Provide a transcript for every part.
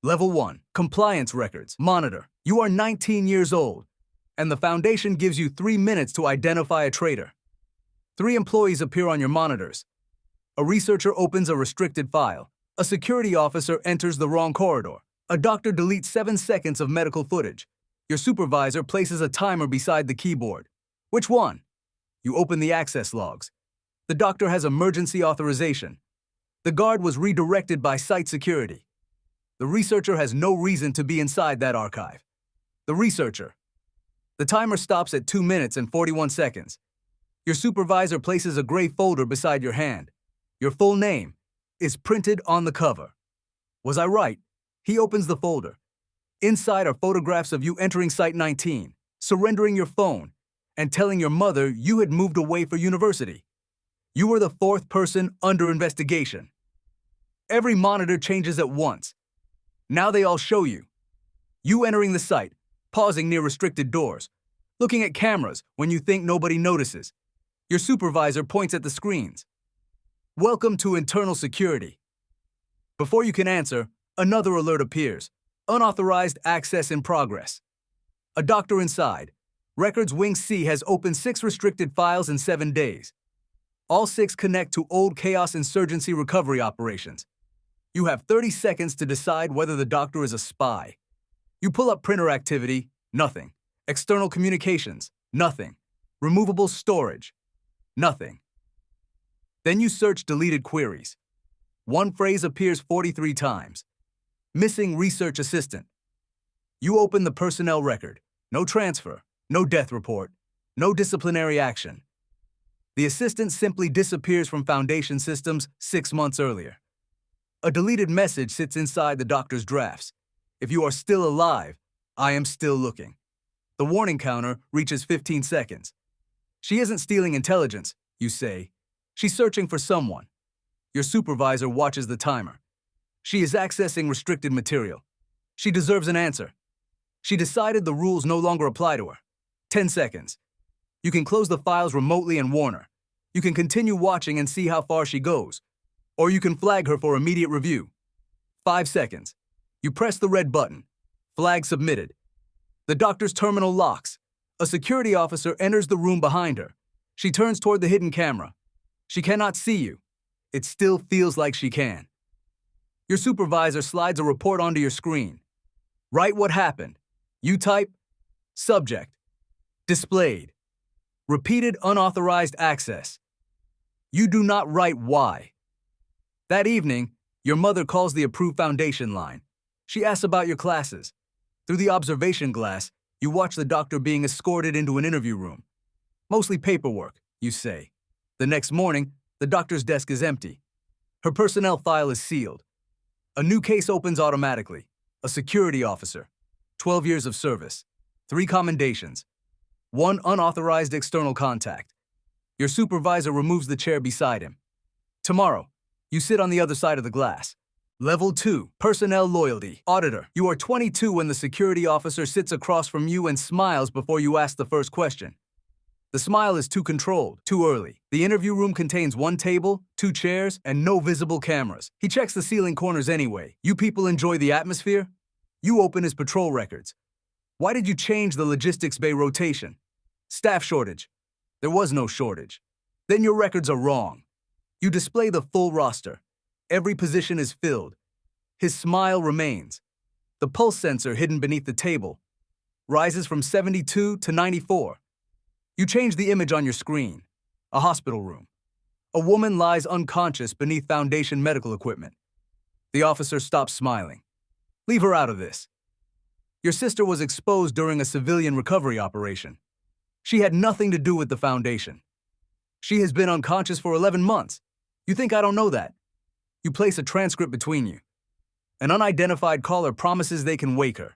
Level 1. Compliance records. Monitor. You are 19 years old, and the Foundation gives you 3 minutes to identify a traitor. 3 employees appear on your monitors. A researcher opens a restricted file. A security officer enters the wrong corridor. A doctor deletes 7 seconds of medical footage. Your supervisor places a timer beside the keyboard. Which one? You open the access logs. The doctor has emergency authorization. The guard was redirected by site security. The researcher has no reason to be inside that archive. The researcher. The timer stops at 2 minutes and 41 seconds. Your supervisor places a gray folder beside your hand. Your full name is printed on the cover. Was I right? He opens the folder. Inside are photographs of you entering Site 19, surrendering your phone, and telling your mother you had moved away for university. You were the 4th person under investigation. Every monitor changes at once. Now they all show you. You entering the site, pausing near restricted doors, looking at cameras when you think nobody notices. Your supervisor points at the screens. Welcome to Internal Security. Before you can answer, another alert appears. Unauthorized access in progress. A doctor inside. Records Wing C has opened 6 restricted files in 7 days. All 6 connect to old Chaos Insurgency recovery operations. You have 30 seconds to decide whether the doctor is a spy. You pull up printer activity, nothing. External communications, nothing. Removable storage, nothing. Then you search deleted queries. One phrase appears 43 times. Missing research assistant. You open the personnel record. No transfer, no death report, no disciplinary action. The assistant simply disappears from Foundation systems 6 months earlier. A deleted message sits inside the doctor's drafts. If you are still alive, I am still looking. The warning counter reaches 15 seconds. She isn't stealing intelligence, you say. She's searching for someone. Your supervisor watches the timer. She is accessing restricted material. She deserves an answer. She decided the rules no longer apply to her. 10 seconds. You can close the files remotely and warn her. You can continue watching and see how far she goes. Or you can flag her for immediate review. 5 seconds. You press the red button. Flag submitted. The doctor's terminal locks. A security officer enters the room behind her. She turns toward the hidden camera. She cannot see you. It still feels like she can. Your supervisor slides a report onto your screen. Write what happened. You type, subject, displayed, repeated unauthorized access. You do not write why. That evening, your mother calls the approved Foundation line. She asks about your classes. Through the observation glass, you watch the doctor being escorted into an interview room. Mostly paperwork, you say. The next morning, the doctor's desk is empty. Her personnel file is sealed. A new case opens automatically. A security officer. 12 years of service. 3 commendations. 1 unauthorized external contact. Your supervisor removes the chair beside him. Tomorrow, you sit on the other side of the glass. Level 2. Personnel loyalty. Auditor. You are 22 when the security officer sits across from you and smiles before you ask the first question. The smile is too controlled, too early. The interview room contains 1 table, 2 chairs, and no visible cameras. He checks the ceiling corners anyway. You people enjoy the atmosphere? You open his patrol records. Why did you change the logistics bay rotation? Staff shortage. There was no shortage. Then your records are wrong. You display the full roster. Every position is filled. His smile remains. The pulse sensor hidden beneath the table rises from 72 to 94. You change the image on your screen. A hospital room. A woman lies unconscious beneath Foundation medical equipment. The officer stops smiling. Leave her out of this. Your sister was exposed during a civilian recovery operation. She had nothing to do with the Foundation. She has been unconscious for 11 months. You think I don't know that? You place a transcript between you. An unidentified caller promises they can wake her.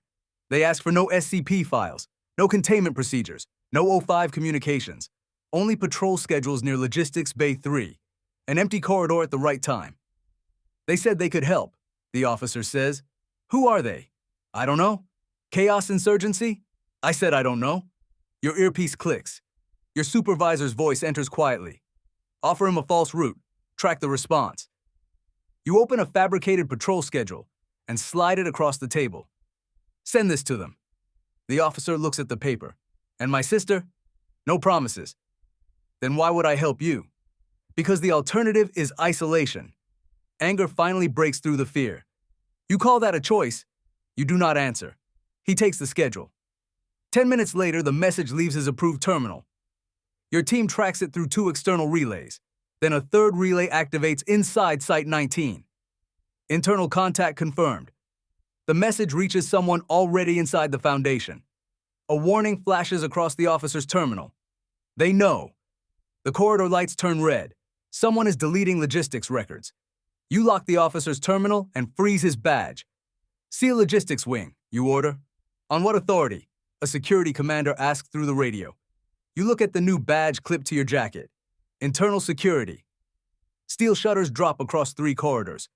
They ask for no SCP files, no containment procedures, no O5 communications, only patrol schedules near Logistics Bay 3, an empty corridor at the right time. They said they could help, the officer says. Who are they? I don't know. Chaos Insurgency? I said I don't know. Your earpiece clicks. Your supervisor's voice enters quietly. Offer him a false route. Track the response. You open a fabricated patrol schedule and slide it across the table. Send this to them. The officer looks at the paper. And my sister? No promises. Then why would I help you? Because the alternative is isolation. Anger finally breaks through the fear. You call that a choice? You do not answer. He takes the schedule. 10 minutes later, the message leaves his approved terminal. Your team tracks it through 2 external relays. Then a 3rd relay activates inside Site 19. Internal contact confirmed. The message reaches someone already inside the Foundation. A warning flashes across the officer's terminal. They know. The corridor lights turn red. Someone is deleting logistics records. You lock the officer's terminal and freeze his badge. See a logistics wing, you order. On what authority? A security commander asks through the radio. You look at the new badge clipped to your jacket. Internal Security. Steel shutters drop across 3 corridors.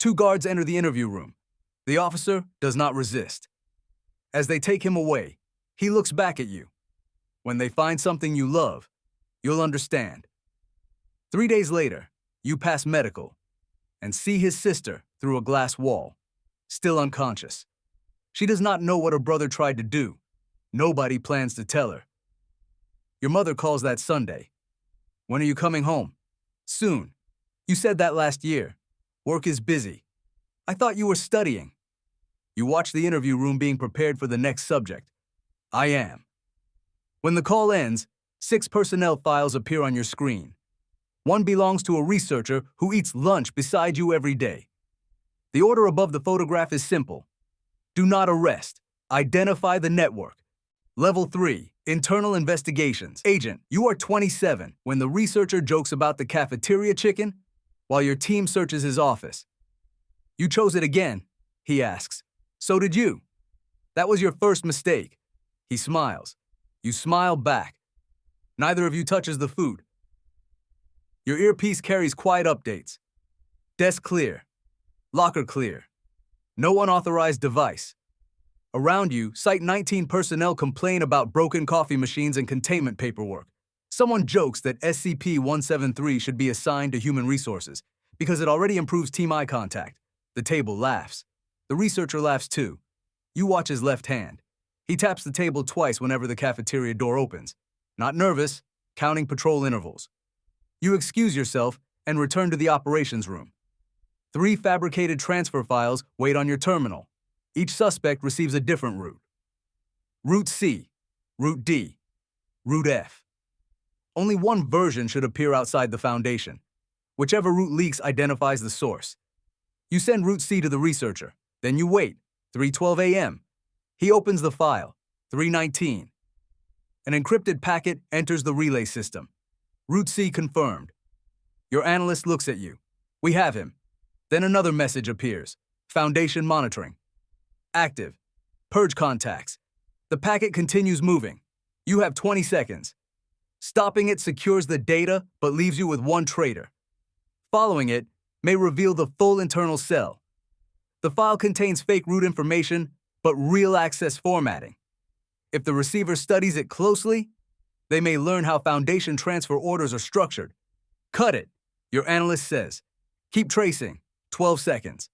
2 guards enter the interview room. The officer does not resist. As they take him away, he looks back at you. When they find something you love, you'll understand. 3 days later, you pass medical and see his sister through a glass wall, still unconscious. She does not know what her brother tried to do. Nobody plans to tell her. Your mother calls that Sunday. When are you coming home? Soon. You said that last year. Work is busy. I thought you were studying. You watch the interview room being prepared for the next subject. I am. When the call ends, 6 personnel files appear on your screen. One belongs to a researcher who eats lunch beside you every day. The order above the photograph is simple. Do not arrest. Identify the network. Level 3, Internal Investigations. Agent, you are 27 when the researcher jokes about the cafeteria chicken while your team searches his office. You chose it again, he asks. So did you. That was your first mistake. He smiles. You smile back. Neither of you touches the food. Your earpiece carries quiet updates. Desk clear. Locker clear. No unauthorized device. Around you, Site 19 personnel complain about broken coffee machines and containment paperwork. Someone jokes that SCP-173 should be assigned to Human Resources because it already improves team eye contact. The table laughs. The researcher laughs too. You watch his left hand. He taps the table twice whenever the cafeteria door opens. Not nervous, counting patrol intervals. You excuse yourself and return to the operations room. 3 fabricated transfer files wait on your terminal. Each suspect receives a different route. Route C, Route D, Route F. Only one version should appear outside the Foundation. Whichever route leaks identifies the source. You send Route C to the researcher. Then you wait. 3:12 a.m. He opens the file. 3:19. An encrypted packet enters the relay system. Route C confirmed. Your analyst looks at you. We have him. Then another message appears. Foundation monitoring. Active. Purge contacts. The packet continues moving. You have 20 seconds. Stopping it secures the data but leaves you with one traitor. Following it may reveal the full internal cell. The file contains fake root information but real access formatting. If the receiver studies it closely, they may learn how Foundation transfer orders are structured. Cut it, your analyst says. Keep tracing. 12 seconds.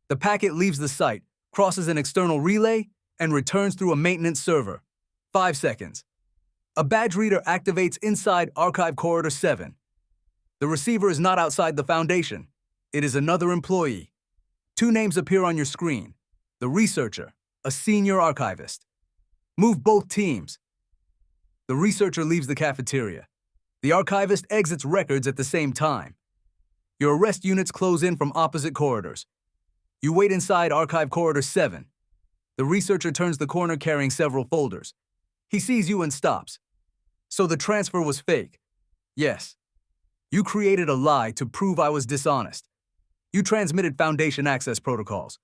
The packet leaves the site, crosses an external relay, and returns through a maintenance server. 5 seconds. A badge reader activates inside Archive Corridor 7. The receiver is not outside the Foundation. It is another employee. 2 names appear on your screen. The researcher, a senior archivist. Move both teams. The researcher leaves the cafeteria. The archivist exits records at the same time. Your arrest units close in from opposite corridors. You wait inside Archive Corridor 7. The researcher turns the corner carrying several folders. He sees you and stops. So the transfer was fake. Yes. You created a lie to prove I was dishonest. You transmitted Foundation access protocols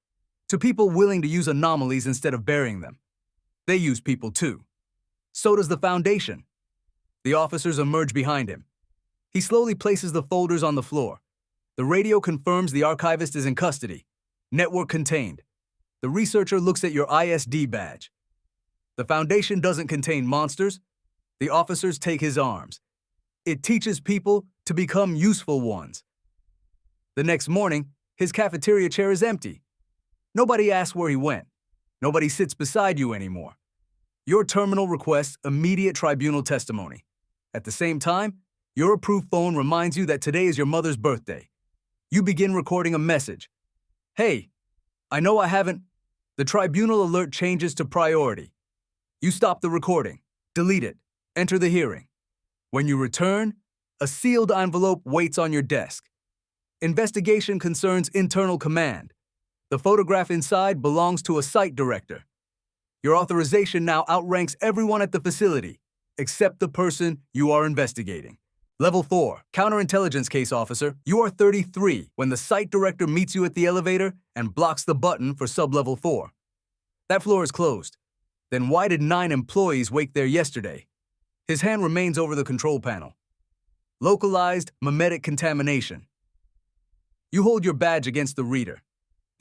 to people willing to use anomalies instead of burying them. They use people too. So does the Foundation. The officers emerge behind him. He slowly places the folders on the floor. The radio confirms the archivist is in custody. Network contained. The researcher looks at your ISD badge. The Foundation doesn't contain monsters. The officers take his arms. It teaches people to become useful ones. The next morning, his cafeteria chair is empty. Nobody asks where he went. Nobody sits beside you anymore. Your terminal requests immediate tribunal testimony. At the same time, your approved phone reminds you that today is your mother's birthday. You begin recording a message. Hey, I know I haven't. The tribunal alert changes to priority. You stop the recording, delete it, enter the hearing. When you return, a sealed envelope waits on your desk. Investigation concerns internal command. The photograph inside belongs to a site director. Your authorization now outranks everyone at the facility, except the person you are investigating. Level 4, Counterintelligence Case Officer, you are 33 when the site director meets you at the elevator and blocks the button for Sub-Level 4. That floor is closed. Then why did 9 employees wake there yesterday? His hand remains over the control panel. Localized mimetic contamination. You hold your badge against the reader.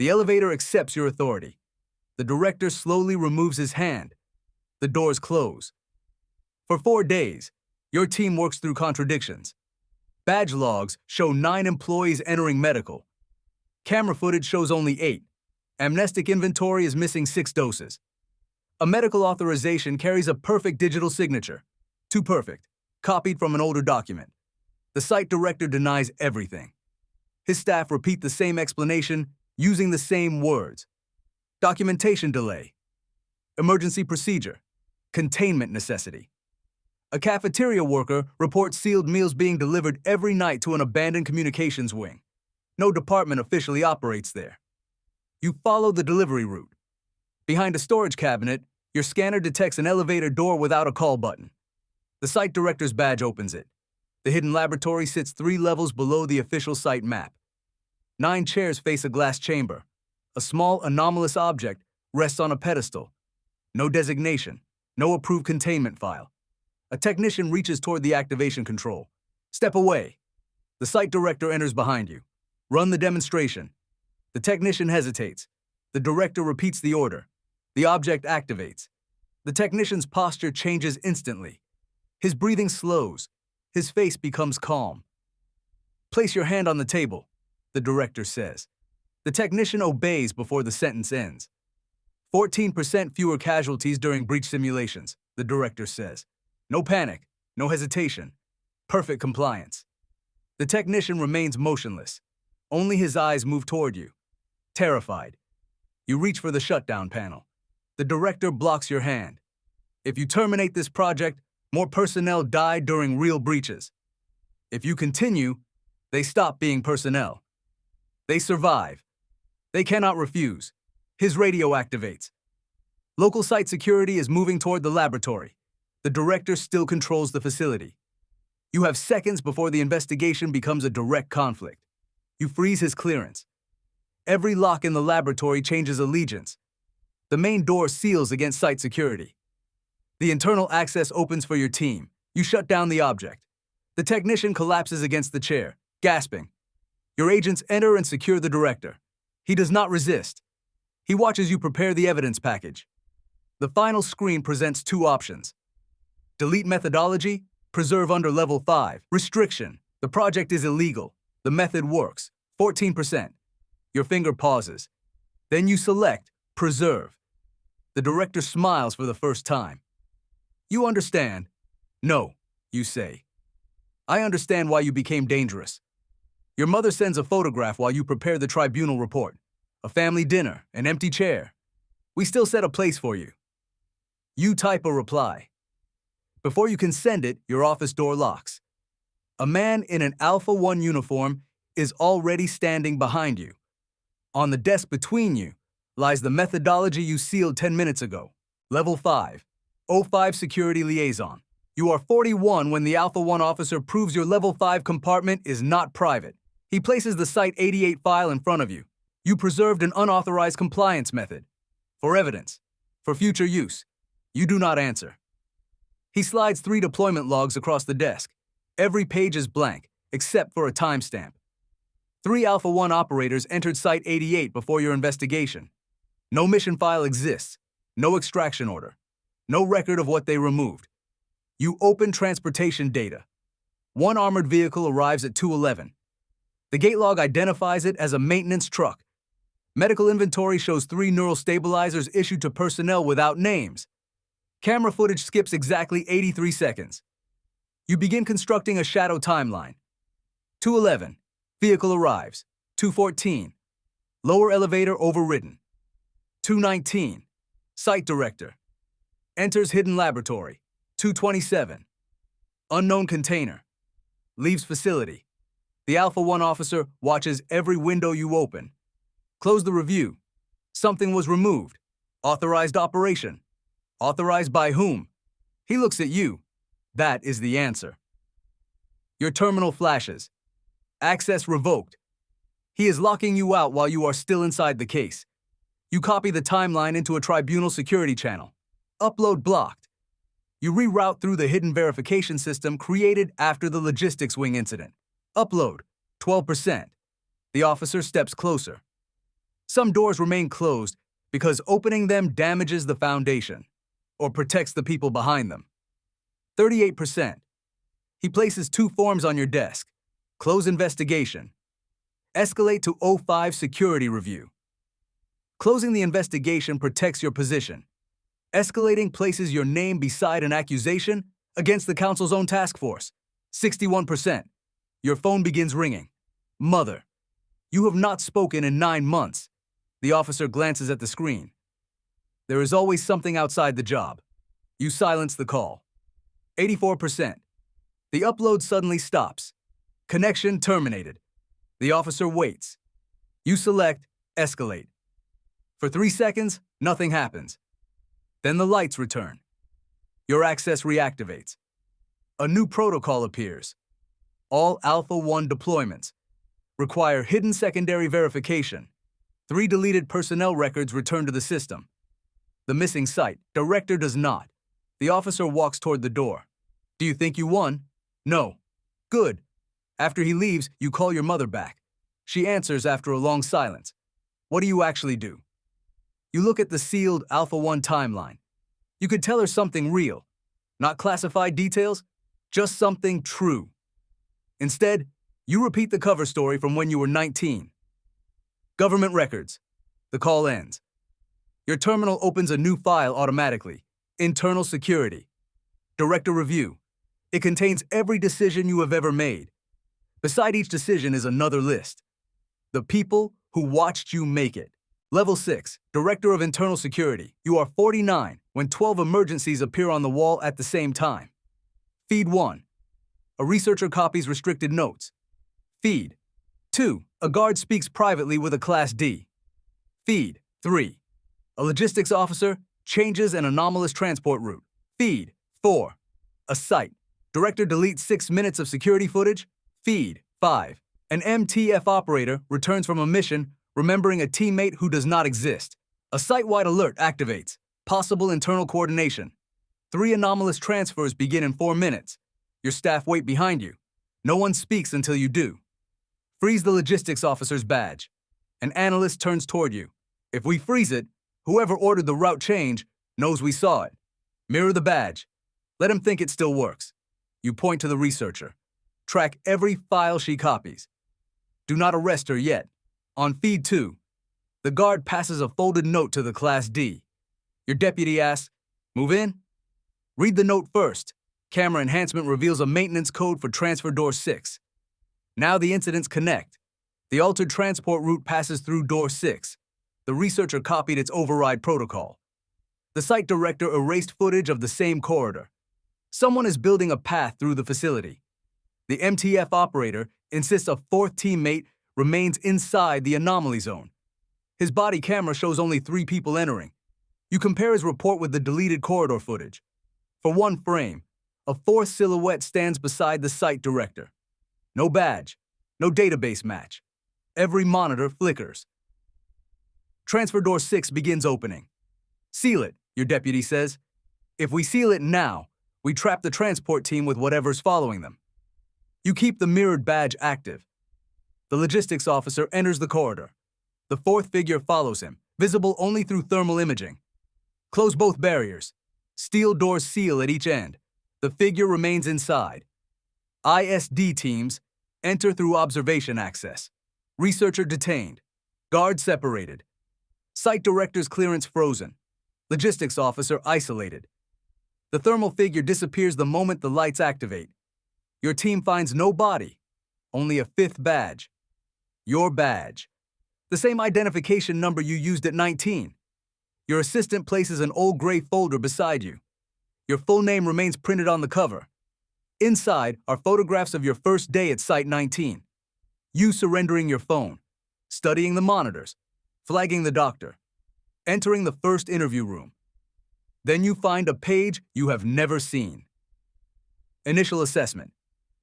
The elevator accepts your authority. The director slowly removes his hand. The doors close. For 4 days, your team works through contradictions. Badge logs show 9 employees entering medical. Camera footage shows only 8. Amnestic inventory is missing 6 doses. A medical authorization carries a perfect digital signature. Too perfect, copied from an older document. The site director denies everything. His staff repeat the same explanation using the same words. Documentation delay. Emergency procedure. Containment necessity. A cafeteria worker reports sealed meals being delivered every night to an abandoned communications wing. No department officially operates there. You follow the delivery route. Behind a storage cabinet, your scanner detects an elevator door without a call button. The site director's badge opens it. The hidden laboratory sits 3 levels below the official site map. 9 chairs face a glass chamber. A small anomalous object rests on a pedestal. No designation, no approved containment file. A technician reaches toward the activation control. Step away. The site director enters behind you. Run the demonstration. The technician hesitates. The director repeats the order. The object activates. The technician's posture changes instantly. His breathing slows. His face becomes calm. Place your hand on the table, the director says. The technician obeys before the sentence ends. 14% fewer casualties during breach simulations, the director says. No panic, no hesitation. Perfect compliance. The technician remains motionless. Only his eyes move toward you. Terrified. You reach for the shutdown panel. The director blocks your hand. If you terminate this project, more personnel die during real breaches. If you continue, they stop being personnel. They survive. They cannot refuse. His radio activates. Local site security is moving toward the laboratory. The director still controls the facility. You have seconds before the investigation becomes a direct conflict. You freeze his clearance. Every lock in the laboratory changes allegiance. The main door seals against site security. The internal access opens for your team. You shut down the object. The technician collapses against the chair, gasping. Your agents enter and secure the director. He does not resist. He watches you prepare the evidence package. The final screen presents 2 options. Delete methodology, preserve under level 5. Restriction, the project is illegal. The method works, 14%. Your finger pauses. Then you select preserve. The director smiles for the first time. You understand? No, you say. I understand why you became dangerous. Your mother sends a photograph while you prepare the tribunal report. A family dinner, an empty chair. We still set a place for you. You type a reply. Before you can send it, your office door locks. A man in an Alpha 1 uniform is already standing behind you. On the desk between you lies the methodology you sealed 10 minutes ago. Level 5, O5 Security Liaison. You are 41 when the Alpha 1 officer proves your Level 5 compartment is not private. He places the Site 88 file in front of you. You preserved an unauthorized compliance method. For evidence. For future use. You do not answer. He slides 3 deployment logs across the desk. Every page is blank, except for a timestamp. 3 Alpha 1 operators entered Site 88 before your investigation. No mission file exists. No extraction order. No record of what they removed. You open transportation data. 1 armored vehicle arrives at 2:11. The gate log identifies it as a maintenance truck. Medical inventory shows 3 neural stabilizers issued to personnel without names. Camera footage skips exactly 83 seconds. You begin constructing a shadow timeline. 2:11. Vehicle arrives. 2:14. Lower elevator overridden. 2:19. Site director. Enters hidden laboratory. 2:27. Unknown container. Leaves facility. The Alpha 1 officer watches every window you open. Close the review. Something was removed. Authorized operation. Authorized by whom? He looks at you. That is the answer. Your terminal flashes. Access revoked. He is locking you out while you are still inside the case. You copy the timeline into a tribunal security channel. Upload blocked. You reroute through the hidden verification system created after the logistics wing incident. Upload, 12%. The officer steps closer. Some doors remain closed because opening them damages the Foundation or protects the people behind them. 38%. He places 2 forms on your desk. Close investigation. Escalate to O5 Security Review. Closing the investigation protects your position. Escalating places your name beside an accusation against the Council's own task force. 61%. Your phone begins ringing. Mother. You have not spoken in 9 months. The officer glances at the screen. There is always something outside the job. You silence the call. 84%. The upload suddenly stops. Connection terminated. The officer waits. You select Escalate. For 3 seconds, nothing happens. Then the lights return. Your access reactivates. A new protocol appears. All Alpha 1 deployments require hidden secondary verification. 3 deleted personnel records return to the system. The missing site director does not. The officer walks toward the door. Do you think you won? No. Good. After he leaves, you call your mother back. She answers after a long silence. What do you actually do? You look at the sealed Alpha 1 timeline. You could tell her something real. Not classified details, just something true. Instead, you repeat the cover story from when you were 19. Government records. The call ends. Your terminal opens a new file automatically. Internal Security. Director Review. It contains every decision you have ever made. Beside each decision is another list. The people who watched you make it. Level 6, Director of Internal Security. You are 49 when 12 emergencies appear on the wall at the same time. Feed 1. A researcher copies restricted notes. Feed 2. A guard speaks privately with a Class D. Feed 3. A logistics officer changes an anomalous transport route. Feed 4. A site. Director deletes 6 minutes of security footage. Feed 5. An MTF operator returns from a mission remembering a teammate who does not exist. A site-wide alert activates. Possible internal coordination. 3 anomalous transfers begin in 4 minutes. Your staff wait behind you. No one speaks until you do. Freeze the logistics officer's badge. An analyst turns toward you. If we freeze it, whoever ordered the route change knows we saw it. Mirror the badge. Let him think it still works. You point to the researcher. Track every file she copies. Do not arrest her yet. On Feed 2, the guard passes a folded note to the Class D. Your deputy asks, "Move in?" Read the note first. Camera enhancement reveals a maintenance code for transfer door 6. Now the incidents connect. The altered transport route passes through door 6. The researcher copied its override protocol. The site director erased footage of the same corridor. Someone is building a path through the facility. The MTF operator insists a 4th teammate remains inside the anomaly zone. His body camera shows only 3 people entering. You compare his report with the deleted corridor footage. For 1 frame, a 4th silhouette stands beside the site director. No badge, no database match. Every monitor flickers. Transfer door 6 begins opening. Seal it, your deputy says. If we seal it now, we trap the transport team with whatever's following them. You keep the mirrored badge active. The logistics officer enters the corridor. The 4th figure follows him, visible only through thermal imaging. Close both barriers. Steel doors seal at each end. The figure remains inside. ISD teams enter through observation access. Researcher detained. Guard separated. Site director's clearance frozen. Logistics officer isolated. The thermal figure disappears the moment the lights activate. Your team finds no body, only a fifth badge. Your badge. The same identification number you used at 19. Your assistant places an old gray folder beside you. Your full name remains printed on the cover. Inside are photographs of your first day at Site 19. You surrendering your phone, studying the monitors, flagging the doctor, entering the first interview room. Then you find a page you have never seen. Initial assessment.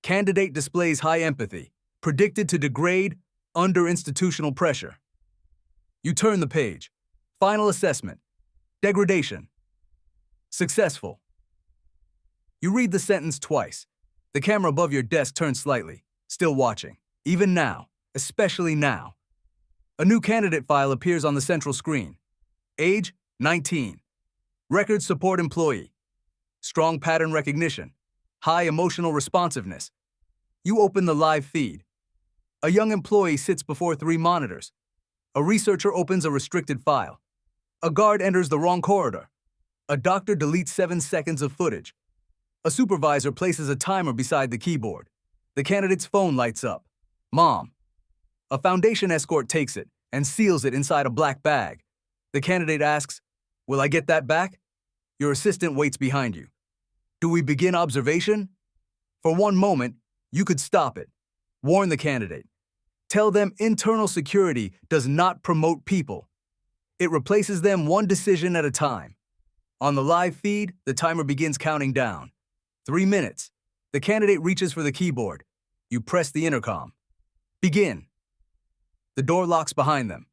Candidate displays high empathy, predicted to degrade under institutional pressure. You turn the page. Final assessment. Degradation. Successful. You read the sentence twice. The camera above your desk turns slightly, still watching. Even now, especially now. A new candidate file appears on the central screen. Age, 19. Record support employee. Strong pattern recognition. High emotional responsiveness. You open the live feed. A young employee sits before 3 monitors. A researcher opens a restricted file. A guard enters the wrong corridor. A doctor deletes 7 seconds of footage. A supervisor places a timer beside the keyboard. The candidate's phone lights up. Mom. A Foundation escort takes it and seals it inside a black bag. The candidate asks, "Will I get that back?" Your assistant waits behind you. Do we begin observation? For one moment, you could stop it. Warn the candidate. Tell them internal security does not promote people. It replaces them one decision at a time. On the live feed, the timer begins counting down. 3 minutes. The candidate reaches for the keyboard. You press the intercom. Begin. The door locks behind them.